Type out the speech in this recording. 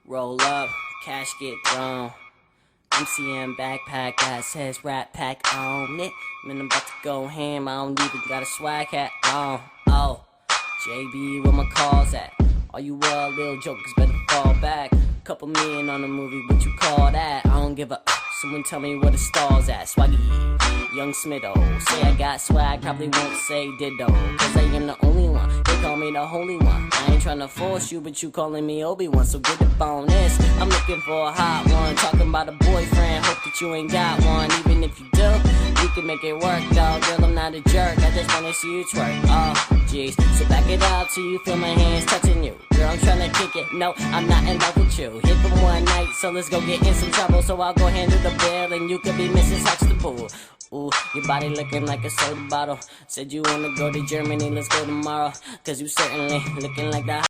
Roll up, cash get thrown. MCM backpack that says Rat Pack on it. Man, I'm about to go ham, I don't even got a swag hat on. Oh, JB, where my calls at? All you little jokers better fall back. Couple million on the movie, what you call that? I don't give a someone tell me where the stars at. Swaggy, Young Smitho. Say I got swag, probably won't say ditto. Cause I am the only one, they call me the holy one. I ain't tryna force you, but you calling me Obi-Wan. So get up on this, I'm looking for a hot one. Talking about a boyfriend, hope that you ain't got one. Even if you do, we can make it work, dawg. Girl, I'm not a jerk, I just wanna see you twerk. Oh, jeez, so back it up till you feel my hands touching you. Girl, I'm tryna kick it, no, I'm not in love with you. Hit for one night, so let's go get in some trouble. So I'll go handle the bill, and you could be Mrs. Huxtable. Ooh, your body looking like a soda bottle. Said you wanna go to Germany, let's go tomorrow. Cause you certainly looking like the